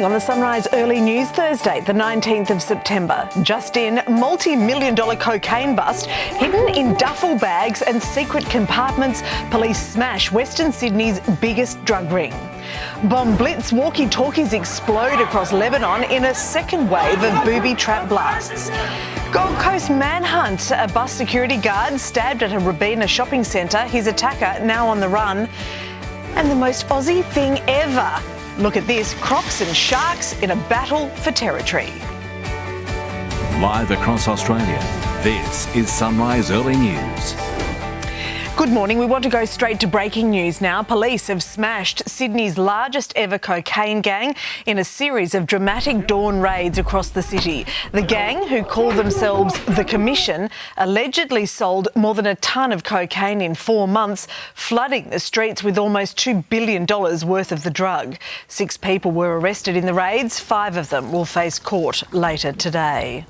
morning on the Sunrise Early News Thursday, the 19th of September. Just in, multi-million-dollar cocaine bust hidden in duffel bags and secret compartments. Police smash Western Sydney's biggest drug ring. Bomb blitz walkie-talkies explode across Lebanon in a second wave of booby trap blasts. Gold Coast manhunt. A bus security guard stabbed at a Robina shopping centre. His attacker now on the run. And the most Aussie thing ever. Look at this, crocs and sharks in a battle for territory. Live across Australia, this is Sunrise Early News. Good morning. We want to go straight to breaking news now. Police have smashed Sydney's largest ever cocaine gang in a series of dramatic dawn raids across the city. The gang, who call themselves The Commission, allegedly sold more than a tonne of cocaine in 4 months, flooding the streets with almost $2 billion worth of the drug. 6 people were arrested in the raids. 5 of them will face court later today.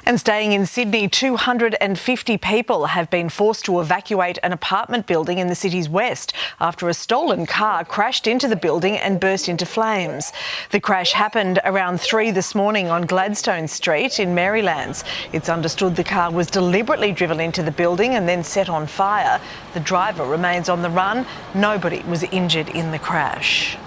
And staying in Sydney, 250 people have been forced to evacuate an apartment building in the city's west after a stolen car crashed into the building and burst into flames. The crash happened around 3 this morning on Gladstone Street in Marylands. It's understood the car was deliberately driven into the building and then set on fire. The driver remains on the run. Nobody was injured in the crash.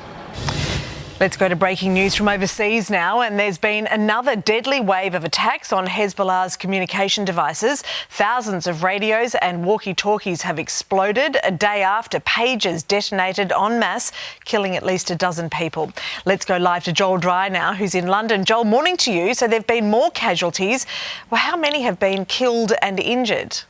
Let's go to breaking news from overseas now, and there's been another deadly wave of attacks on Hezbollah's communication devices. Thousands of radios and walkie-talkies have exploded a day after pagers detonated en masse, killing at least a dozen people. Let's go live to Joel Dry now, who's in London. Joel, morning to you. So there have been more casualties. Well, how many have been killed and injured?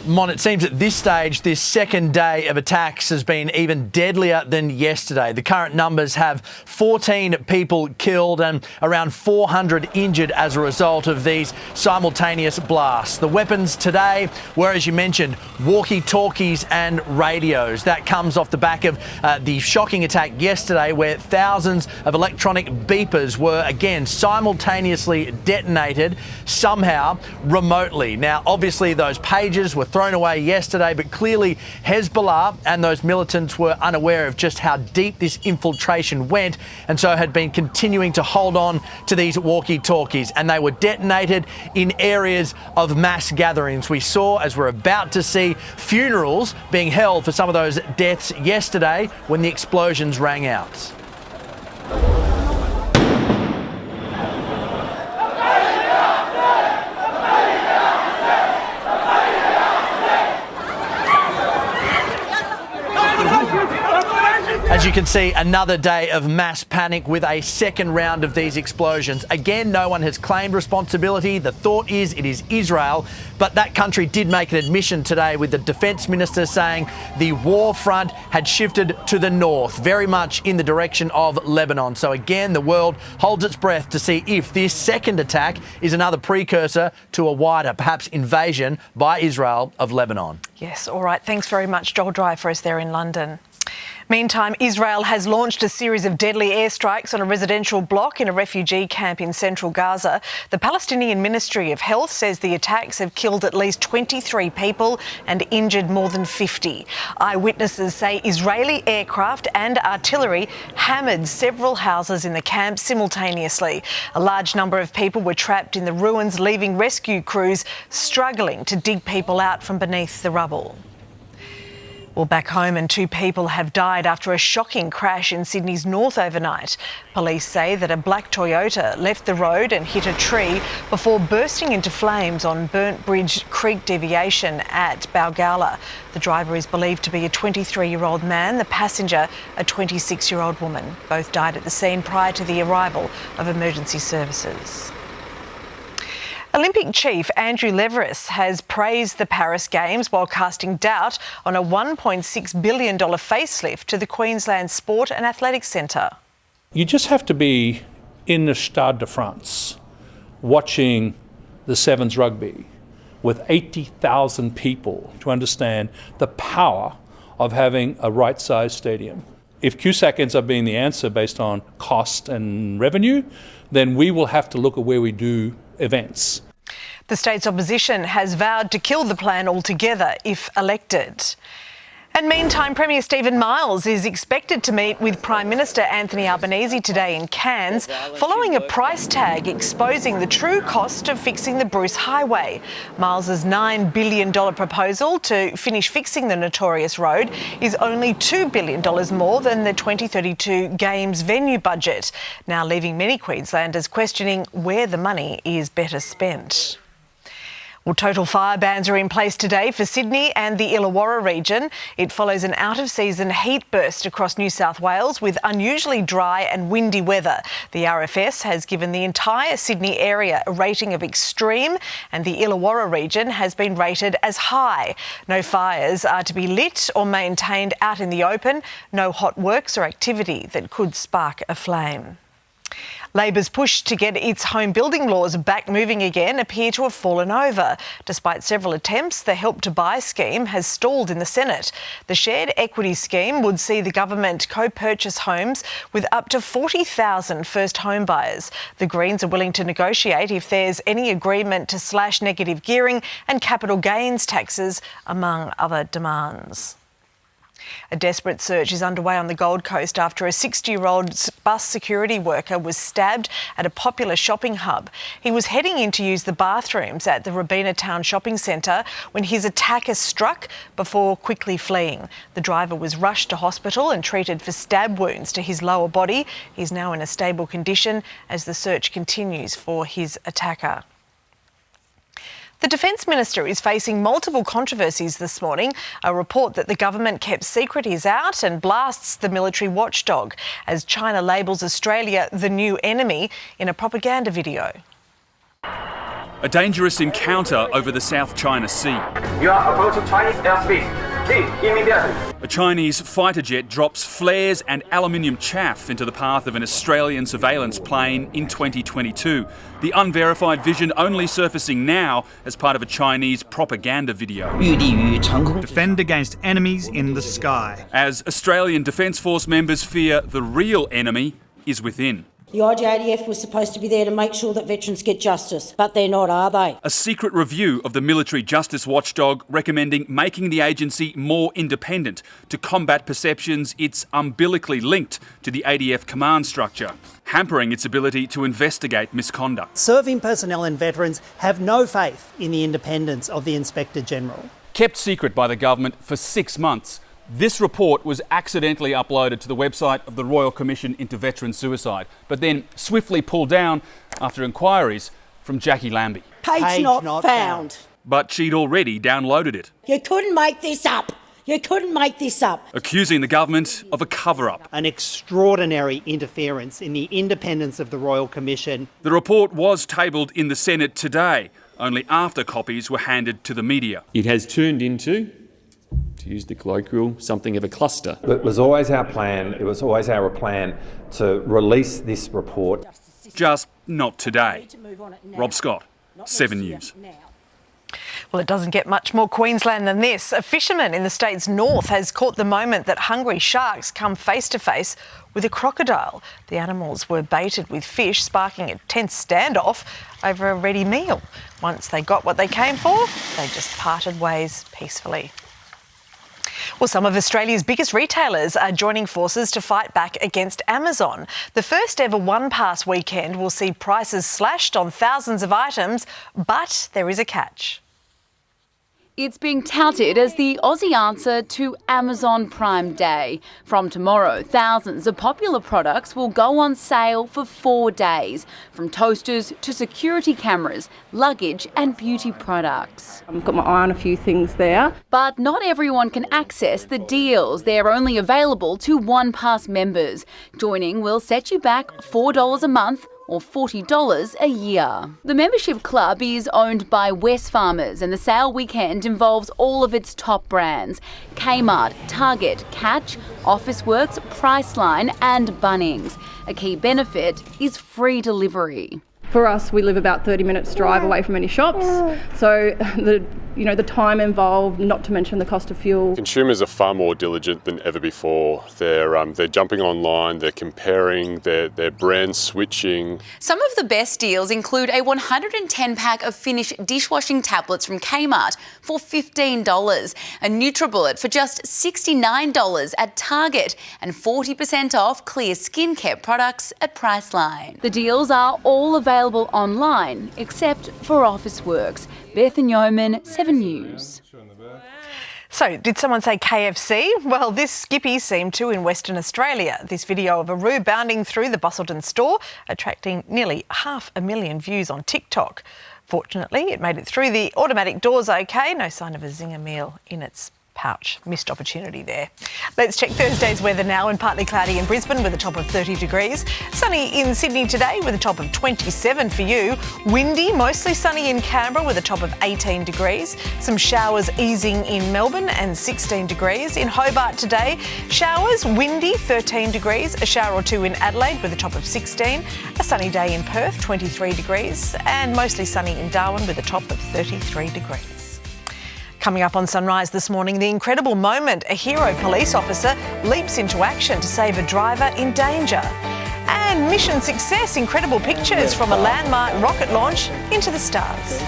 Mon, it seems at this stage, this second day of attacks has been even deadlier than yesterday. The current numbers have 14 people killed and around 400 injured as a result of these simultaneous blasts. The weapons today were, as you mentioned, walkie-talkies and radios. That comes off the back of the shocking attack yesterday where thousands of electronic beepers were again simultaneously detonated somehow remotely. Now, obviously, those pages were thrown away yesterday, but clearly Hezbollah and those militants were unaware of just how deep this infiltration went, and so had been continuing to hold on to these walkie-talkies, and they were detonated in areas of mass gatherings. We saw, as we're about to see, funerals being held for some of those deaths yesterday when the explosions rang out. As you can see, another day of mass panic with a second round of these explosions. Again, no one has claimed responsibility. The thought is it is Israel, but that country did make an admission today with the defence minister saying the war front had shifted to the north, very much in the direction of Lebanon. So again, the world holds its breath to see if this second attack is another precursor to a wider, perhaps invasion by Israel of Lebanon. Yes, all right. Thanks very much, Joel Dry, for us there in London. Meantime, Israel has launched a series of deadly airstrikes on a residential block in a refugee camp in central Gaza. The Palestinian Ministry of Health says the attacks have killed at least 23 people and injured more than 50. Eyewitnesses say Israeli aircraft and artillery hammered several houses in the camp simultaneously. A large number of people were trapped in the ruins, leaving rescue crews struggling to dig people out from beneath the rubble. Well, back home, and 2 people have died after a shocking crash in Sydney's north overnight. Police say that a black Toyota left the road and hit a tree before bursting into flames on Burnt Bridge Creek deviation at Balgowlah. The driver is believed to be a 23-year-old man, the passenger a 26-year-old woman. Both died at the scene prior to the arrival of emergency services. Olympic chief Andrew Leveris has praised the Paris Games while casting doubt on a $1.6 billion facelift to the Queensland Sport and Athletics Centre. You just have to be in the Stade de France watching the Sevens rugby with 80,000 people to understand the power of having a right-sized stadium. If Cusack ends up being the answer based on cost and revenue, then we will have to look at where we do events. The state's opposition has vowed to kill the plan altogether if elected. And meantime, Premier Stephen Miles is expected to meet with Prime Minister Anthony Albanese today in Cairns, following a price tag exposing the true cost of fixing the Bruce Highway. Miles's $9 billion proposal to finish fixing the notorious road is only $2 billion more than the 2032 Games venue budget, now leaving many Queenslanders questioning where the money is better spent. Well, total fire bans are in place today for Sydney and the Illawarra region. It follows an out-of-season heat burst across New South Wales with unusually dry and windy weather. The RFS has given the entire Sydney area a rating of extreme, and the Illawarra region has been rated as high. No fires are to be lit or maintained out in the open. No hot works or activity that could spark a flame. Labor's push to get its home building laws back moving again appear to have fallen over. Despite several attempts, the Help to Buy scheme has stalled in the Senate. The shared equity scheme would see the government co-purchase homes with up to 40,000 first home buyers. The Greens are willing to negotiate if there's any agreement to slash negative gearing and capital gains taxes, among other demands. A desperate search is underway on the Gold Coast after a 60-year-old bus security worker was stabbed at a popular shopping hub. He was heading in to use the bathrooms at the Robina Town Shopping Centre when his attacker struck before quickly fleeing. The driver was rushed to hospital and treated for stab wounds to his lower body. He's now in a stable condition as the search continues for his attacker. The Defence Minister is facing multiple controversies this morning. A report that the government kept secret is out and blasts the military watchdog as China labels Australia the new enemy in a propaganda video. A dangerous encounter over the South China Sea. You are approaching Chinese airspace. Leave immediately. A Chinese fighter jet drops flares and aluminium chaff into the path of an Australian surveillance plane in 2022. The unverified vision only surfacing now as part of a Chinese propaganda video. Defend against enemies in the sky. As Australian Defence Force members fear the real enemy is within. The IJADF was supposed to be there to make sure that veterans get justice, but they're not, are they? A secret review of the military justice watchdog recommending making the agency more independent to combat perceptions it's umbilically linked to the ADF command structure, hampering its ability to investigate misconduct. Serving personnel and veterans have no faith in the independence of the Inspector General. Kept secret by the government for 6 months, this report was accidentally uploaded to the website of the Royal Commission into Veteran Suicide, but then swiftly pulled down after inquiries from Jackie Lambie. Page not found. But she'd already downloaded it. You couldn't make this up. You couldn't make this up. Accusing the government of a cover-up. An extraordinary interference in the independence of the Royal Commission. The report was tabled in the Senate today, only after copies were handed to the media. It has turned into, to use the colloquial, something of a cluster. It was always our plan to release this report. Just not today. Rob Scott, 7 News. Well, it doesn't get much more Queensland than this. A fisherman in the state's north has caught the moment that hungry sharks come face to face with a crocodile. The animals were baited with fish, sparking a tense standoff over a ready meal. Once they got what they came for, they just parted ways peacefully. Well, some of Australia's biggest retailers are joining forces to fight back against Amazon. The first ever OnePass weekend will see prices slashed on thousands of items, but there is a catch. It's being touted as the Aussie answer to Amazon Prime Day. From tomorrow, thousands of popular products will go on sale for 4 days, from toasters to security cameras, luggage and beauty products. I've got my eye on a few things there. But not everyone can access the deals. They're only available to OnePass members. Joining will set you back $4 a month or $40 a year. The membership club is owned by Wesfarmers and the sale weekend involves all of its top brands: Kmart, Target, Catch, Officeworks, Priceline and Bunnings. A key benefit is free delivery. For us, we live about 30 minutes drive away from any shops, so the the time involved, not to mention the cost of fuel. Consumers are far more diligent than ever before. They're jumping online, they're comparing, they're brand switching. Some of the best deals include a 110-pack of Finish dishwashing tablets from Kmart for $15, a NutriBullet for just $69 at Target, and 40% off clear skincare products at Priceline. The deals are all available online, except for Officeworks. Beth and Yeoman, 7 News. So, did someone say KFC? Well, this Skippy seemed to in Western Australia. This video of a Roo bounding through the Busselton store, attracting nearly 500,000 views on TikTok. Fortunately, it made it through the automatic doors okay. No sign of a zinger meal in its pouch. Missed opportunity there. Let's check Thursday's weather now, and partly cloudy in Brisbane with a top of 30 degrees. Sunny in Sydney today with a top of 27 for you. Windy, mostly sunny in Canberra with a top of 18 degrees. Some showers easing in Melbourne and 16 degrees. In Hobart today, showers, windy, 13 degrees. A shower or two in Adelaide with a top of 16. A sunny day in Perth, 23 degrees. And mostly sunny in Darwin with a top of 33 degrees. Coming up on Sunrise this morning, the incredible moment a hero police officer leaps into action to save a driver in danger. And mission success, incredible pictures from a landmark rocket launch into the stars.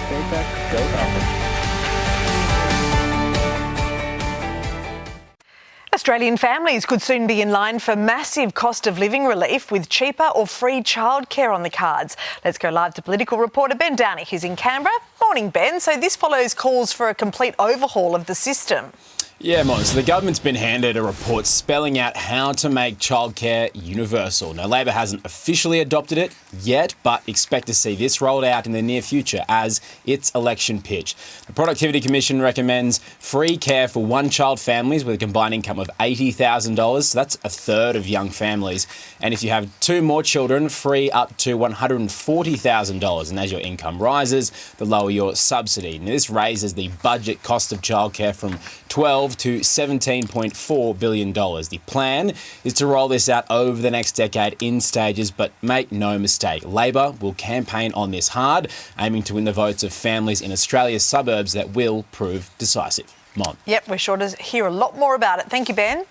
Australian families could soon be in line for massive cost of living relief with cheaper or free childcare on the cards. Let's go live to political reporter Ben Downey, who's in Canberra. Morning, Ben. So this follows calls for a complete overhaul of the system. Yeah, Mon. So the government's been handed a report spelling out how to make childcare universal. Now, Labor hasn't officially adopted it yet, but expect to see this rolled out in the near future as its election pitch. The Productivity Commission recommends free care for one-child families with a combined income of $80,000. So that's a third of young families. And if you have two more children, free up to $140,000. And as your income rises, the lower your subsidy. Now, this raises the budget cost of childcare from $12 to $17.4 billion. The plan is to roll this out over the next decade in stages, but make no mistake, Labor will campaign on this hard, aiming to win the votes of families in Australia's suburbs that will prove decisive. Mon. Yep, we're sure to hear a lot more about it. Thank you, Ben.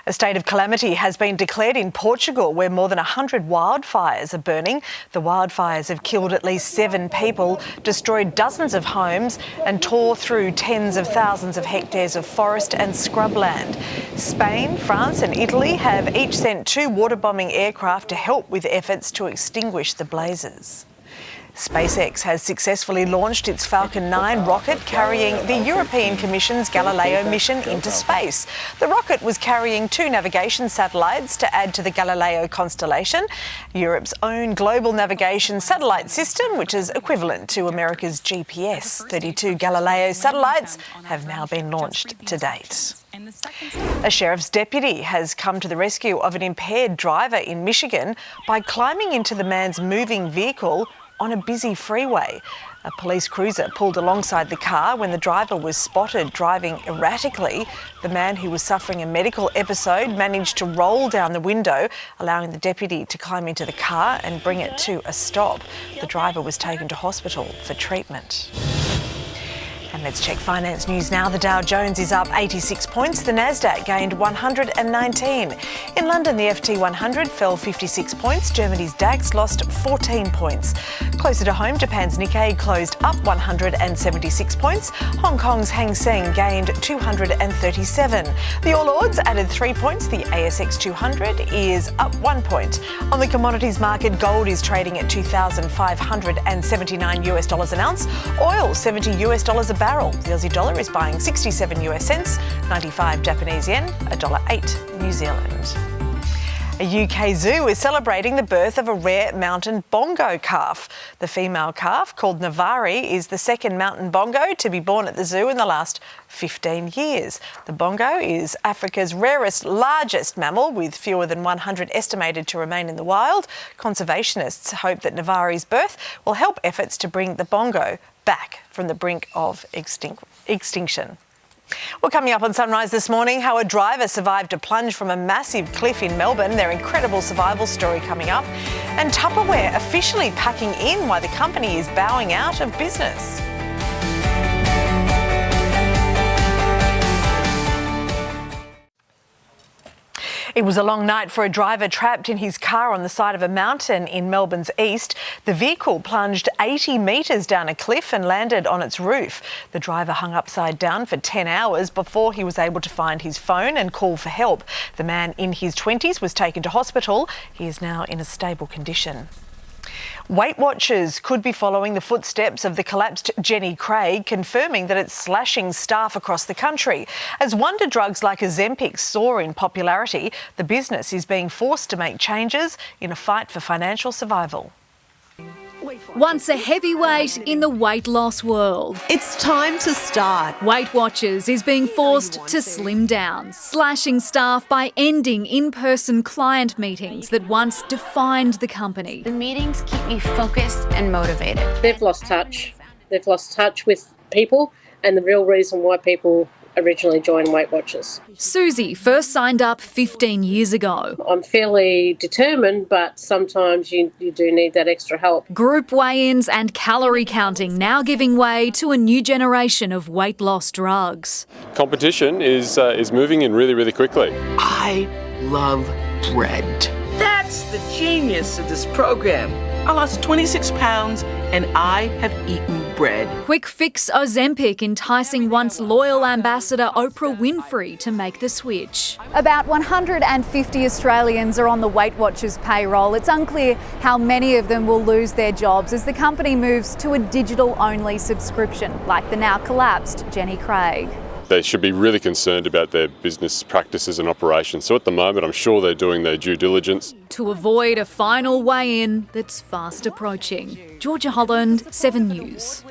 A state of calamity has been declared in Portugal, where more than 100 wildfires are burning. The wildfires have killed at least 7 people, destroyed dozens of homes and tore through tens of thousands of hectares of forest and scrubland. Spain, France and Italy have each sent 2 water-bombing aircraft to help with efforts to extinguish the blazes. SpaceX has successfully launched its Falcon 9 rocket carrying the European Commission's Galileo mission into space. The rocket was carrying 2 navigation satellites to add to the Galileo constellation, Europe's own global navigation satellite system, which is equivalent to America's GPS. 32 Galileo satellites have now been launched to date. A sheriff's deputy has come to the rescue of an impaired driver in Michigan by climbing into the man's moving vehicle on a busy freeway. A police cruiser pulled alongside the car when the driver was spotted driving erratically. The man, who was suffering a medical episode, managed to roll down the window, allowing the deputy to climb into the car and bring it to a stop. The driver was taken to hospital for treatment. And let's check finance news now. The Dow Jones is up 86 points. The Nasdaq gained 119. In London, the FT 100 fell 56 points. Germany's DAX lost 14 points. Closer to home, Japan's Nikkei closed up 176 points. Hong Kong's Hang Seng gained 237. The All Ords added 3 points. The ASX 200 is up 1 point. On the commodities market, gold is trading at $2,579 an ounce. Oil, $70 a barrel. The Aussie dollar is buying 67 US cents, 95 Japanese yen, $1.08 New Zealand. A UK zoo is celebrating the birth of a rare mountain bongo calf. The female calf, called Navari, is the second mountain bongo to be born at the zoo in the last 15 years. The bongo is Africa's rarest, largest mammal, with fewer than 100 estimated to remain in the wild. Conservationists hope that Navari's birth will help efforts to bring the bongo back from the brink of extinction. Well, coming up on Sunrise this morning, how a driver survived a plunge from a massive cliff in Melbourne, their incredible survival story coming up, and Tupperware officially packing in why the company is bowing out of business. It was a long night for a driver trapped in his car on the side of a mountain in Melbourne's east. The vehicle plunged 80 metres down a cliff and landed on its roof. The driver hung upside down for 10 hours before he was able to find his phone and call for help. The man in his 20s was taken to hospital. He is now in a stable condition. Weight Watchers could be following the footsteps of the collapsed Jenny Craig, confirming that it's slashing staff across the country. As wonder drugs like Ozempic soar in popularity, the business is being forced to make changes in a fight for financial survival. Once a heavyweight in the weight loss world. It's time to start. Weight Watchers is being forced to slim down, slashing staff by ending in-person client meetings that once defined the company. The meetings keep me focused and motivated. They've lost touch. They've lost touch with people and the real reason why people originally joined Weight Watchers. Susie first signed up 15 years ago. I'm fairly determined, but sometimes you do need that extra help. Group weigh-ins and calorie counting now giving way to a new generation of weight loss drugs. Competition is moving in really, really quickly. I love bread. That's the genius of this program. I lost 26 pounds and I have eaten bread. Quick fix Ozempic enticing once loyal ambassador Oprah Winfrey to make the switch. About 150 Australians are on the Weight Watchers payroll. It's unclear how many of them will lose their jobs as the company moves to a digital-only subscription, like the now collapsed Jenny Craig. They should be really concerned about their business practices and operations. So at the moment, I'm sure they're doing their due diligence. To avoid a final weigh-in that's fast approaching. Georgia Holland, 7 News.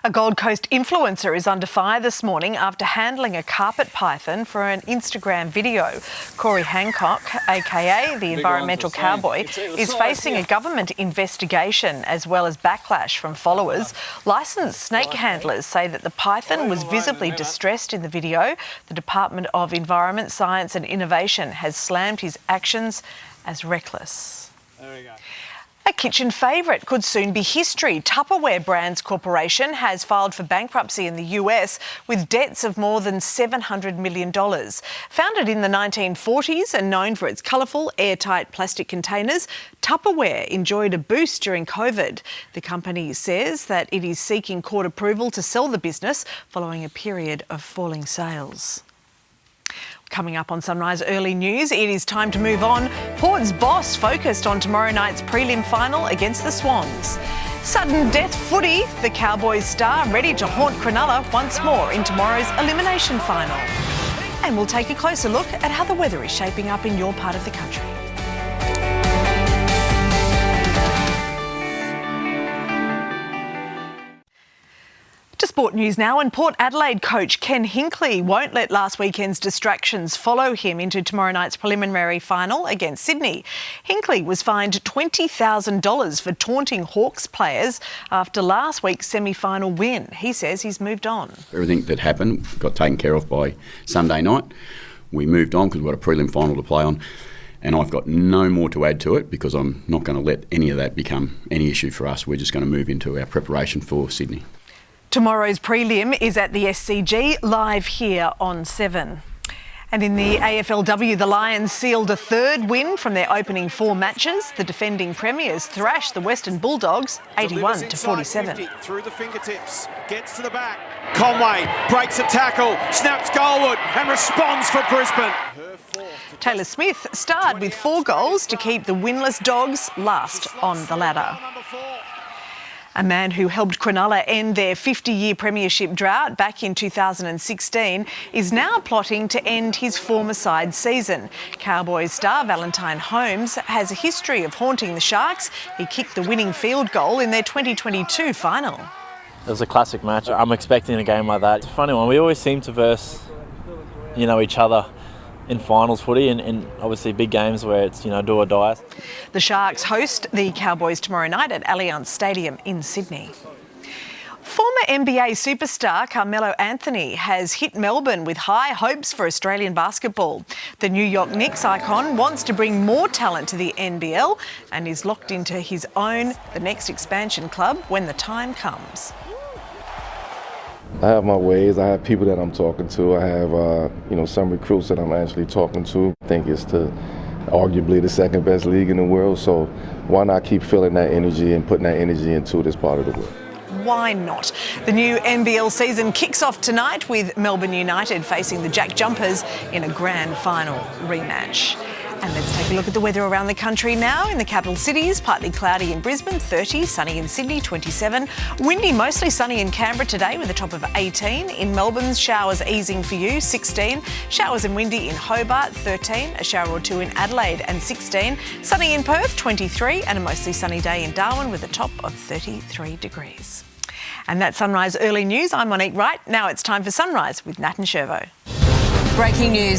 A Gold Coast influencer is under fire this morning after handling a carpet python for an Instagram video. Corey Hancock, aka the Environmental Cowboy, is facing a government investigation as well as backlash from followers. Licensed snake handlers say that the python was visibly distressed in the video. The Department of Environment, Science and Innovation has slammed his actions as reckless. There we go. A kitchen favourite could soon be history. Tupperware Brands Corporation has filed for bankruptcy in the US with debts of more than $700 million. Founded in the 1940s and known for its colourful, airtight plastic containers, Tupperware enjoyed a boost during COVID. The company says that it is seeking court approval to sell the business following a period of falling sales. Coming up on Sunrise Early News, it is time to move on. Port's boss focused on tomorrow night's prelim final against the Swans. Sudden death footy, the Cowboys star ready to haunt Cronulla once more in tomorrow's elimination final. And we'll take a closer look at how the weather is shaping up in your part of the country. To sport news now, and Port Adelaide coach Ken Hinkley won't let last weekend's distractions follow him into tomorrow night's preliminary final against Sydney. Hinkley was fined $20,000 for taunting Hawks players after last week's semi-final win. He says he's moved on. Everything that happened got taken care of by Sunday night. We moved on because we've got a prelim final to play on. And I've got no more to add to it because I'm not going to let any of that become any issue for us. We're just going to move into our preparation for Sydney. Tomorrow's prelim is at the SCG, live here on 7. And in the AFLW, the Lions sealed a third win from their opening 4 matches. The defending premiers thrashed the Western Bulldogs 81-47. Through the fingertips, gets to the back. Conway breaks a tackle, snaps goalward and responds for Brisbane. Taylor Smith starred with 4 goals to keep the winless Dogs last on the ladder. A man who helped Cronulla end their 50-year premiership drought back in 2016 is now plotting to end his former side's season. Cowboys star Valentine Holmes has a history of haunting the Sharks. He kicked the winning field goal in their 2022 final. It was a classic match. I'm expecting a game like that. It's a funny one. We always seem to verse, each other in finals footy and obviously big games where it's, do or die. The Sharks host the Cowboys tomorrow night at Allianz Stadium in Sydney. Former NBA superstar Carmelo Anthony has hit Melbourne with high hopes for Australian basketball. The New York Knicks icon wants to bring more talent to the NBL and is locked into his own, the next expansion club when the time comes. I have my ways. I have people that I'm talking to. I have, some recruits that I'm actually talking to. I think it's arguably the second best league in the world. So why not keep feeling that energy and putting that energy into this part of the world? Why not? The new NBL season kicks off tonight with Melbourne United facing the Jack Jumpers in a grand final rematch. And let's take a look at the weather around the country now. In the capital cities, partly cloudy in Brisbane, 30, sunny in Sydney, 27. Windy, mostly sunny in Canberra today with a top of 18. In Melbourne, showers easing for you, 16. Showers and windy in Hobart, 13. A shower or two in Adelaide and 16. Sunny in Perth, 23. And a mostly sunny day in Darwin with a top of 33 degrees. And that's Sunrise Early News. I'm Monique Wright. Now it's time for Sunrise with Nat and Shervo. Breaking news.